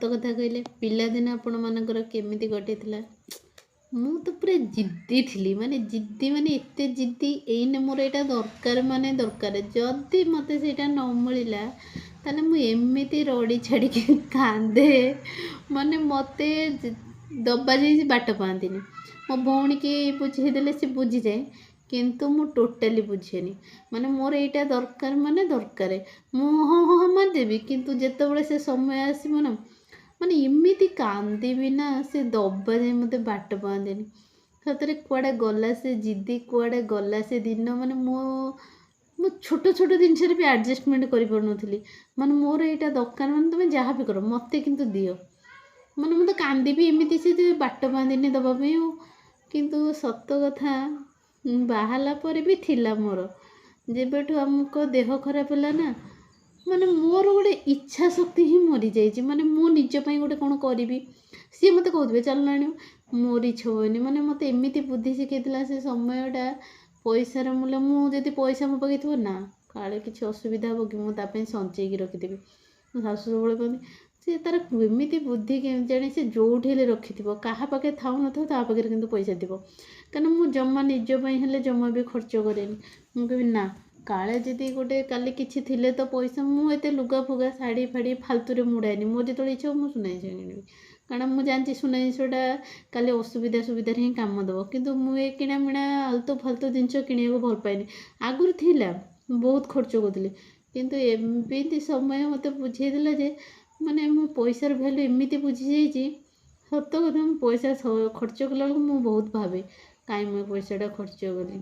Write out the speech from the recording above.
ସତ କଥା କହିଲେ ପିଲାଦିନ ଆପଣମାନଙ୍କର କେମିତି କଟିଥିଲା? ମୁଁ ତ ପୁରା ଜିଦ୍ଦି ଥିଲି, ମାନେ ଜିଦ୍ଦି ମାନେ ଏତେ ଜିଦ୍ଦି, ଏଇନେ ମୋର ଏଇଟା ଦରକାର ମାନେ ଦରକାର। ଯଦି ମୋତେ ସେଇଟା ନ ମିଳିଲା ତାହେଲେ ମୁଁ ଏମିତି ରଡ଼ି ଛାଡ଼ିକି କାନ୍ଦେ, ମାନେ ମୋତେ ଦବା ଯାଇ ବାଟ ପାଆନ୍ତିନି। ମୋ ଭଉଣୀକି ବୁଝେଇଦେଲେ ସେ ବୁଝିଯାଏ, କିନ୍ତୁ ମୁଁ ଟୋଟାଲି ବୁଝେନି। ମାନେ ମୋର ଏଇଟା ଦରକାର ମାନେ ଦରକାର। ମୁଁ ହଁ ହଁ ହଁ ମାରିଦେବି, କିନ୍ତୁ ଯେତେବେଳେ ସେ ସମୟ ଆସିବ ନା, ମାନେ ଏମିତି କାନ୍ଦିବି ନା, ସେ ଦବା ଯାଇ ମୋତେ ବାଟ ପାଆନ୍ତିନି। ସତରେ କୁଆଡ଼େ ଗଲା ସେ ଜିଦି, କୁଆଡ଼େ ଗଲା ସେ ଦିନ। ମାନେ ମୁଁ ଛୋଟ ଛୋଟ ଜିନିଷରେ ବି ଆଡ଼ଜଷ୍ଟମେଣ୍ଟ କରିପାରୁନଥିଲି। ମାନେ ମୋର ଏଇଟା ଦରକାର ମାନେ ତୁମେ ଯାହା ବି କର, ମୋତେ କିନ୍ତୁ ଦିଅ। ମାନେ ମୁଁ ତ କାନ୍ଦିବି ଏମିତି, ସେ ବାଟ ପାଆନ୍ତିନି ଦେବା ପାଇଁ ଆଉ। କିନ୍ତୁ ସତ କଥା, ବାହାହେଲା ପରେ ବି ଥିଲା ମୋର। ଯେବେଠୁ ଆମକୁ ଦେହ ଖରାପ ହେଲା ନା, ମାନେ ମୋର ଗୋଟେ ଇଚ୍ଛା ଶକ୍ତି ହିଁ ମରିଯାଇଛି। ମାନେ ମୁଁ ନିଜ ପାଇଁ ଗୋଟେ କ'ଣ କରିବି, ସିଏ ମୋତେ କହୁଥିବେ ଚାଲୁନ ଆଣିବ, ମୋର ଇଚ୍ଛା ହୁଏନି। ମାନେ ମୋତେ ଏମିତି ବୁଦ୍ଧି ଶିଖେଇଥିଲା ସେ ସମୟଟା। ପଇସାର ମୂଲ୍ୟ, ମୁଁ ଯଦି ପଇସା ମୋ ପାଖେ ଥିବ ନା, କାଳେ କିଛି ଅସୁବିଧା ହେବ କି, ମୁଁ ତା ପାଇଁ ସଞ୍ଚେଇକି ରଖିଥିବି। ମୋ ଶାଶୁ ସବୁବେଳେ କହନ୍ତି ସେ ତାର ଏମିତି ବୁଦ୍ଧି କେମିତି ଜାଣି, ସେ ଯେଉଁଠି ହେଲେ ରଖିଥିବ, କାହା ପାଖେ ଥାଉ ନଥାଉ ତା ପାଖରେ କିନ୍ତୁ ପଇସା ଥିବ। କାରଣ ମୁଁ ଜମା ନିଜ ପାଇଁ ହେଲେ ଜମା ବି ଖର୍ଚ୍ଚ କରେନି। ମୁଁ କହିବି ନା, କାଳେ ଯଦି ଗୋଟେ କାଲି କିଛି ଥିଲେ ତ ପଇସା, ମୁଁ ଏତେ ଲୁଗା ଫୁଗା ଶାଢ଼ୀ ଫାଢ଼ୀ ଫାଲତୁରେ ମୁଡ଼ାଏନି। ମୋର ଯେତେବେଳେ ଇଚ୍ଛା ମୁଁ ସୁନା ଜିନିଷ କିଣିବି, କାରଣ ମୁଁ ଜାଣିଛି ସୁନା ଜିନିଷଟା କାଲି ଅସୁବିଧା ସୁବିଧାରେ ହିଁ କାମ ଦେବ। କିନ୍ତୁ ମୁଁ ଏ କିଣାମିଣା ଆଲତୁ ଫାଲତୁ ଜିନିଷ କିଣିବାକୁ ଭଲ ପାଏନି। ଆଗରୁ ଥିଲା, ବହୁତ ଖର୍ଚ୍ଚ କରୁଥିଲି, କିନ୍ତୁ ଏମିତି ସମୟ ମୋତେ ବୁଝେଇ ଦେଲା ଯେ, ମାନେ ମୁଁ ପଇସାର ଭ୍ୟାଲୁ ଏମିତି ବୁଝିଯାଇଛି। ସତ କଥା, ମୁଁ ପଇସା ଖର୍ଚ୍ଚ କଲାବେଳକୁ ମୁଁ ବହୁତ ଭାବେ କାହିଁ ମୁଁ ଏ ପଇସାଟା ଖର୍ଚ୍ଚ କଲି।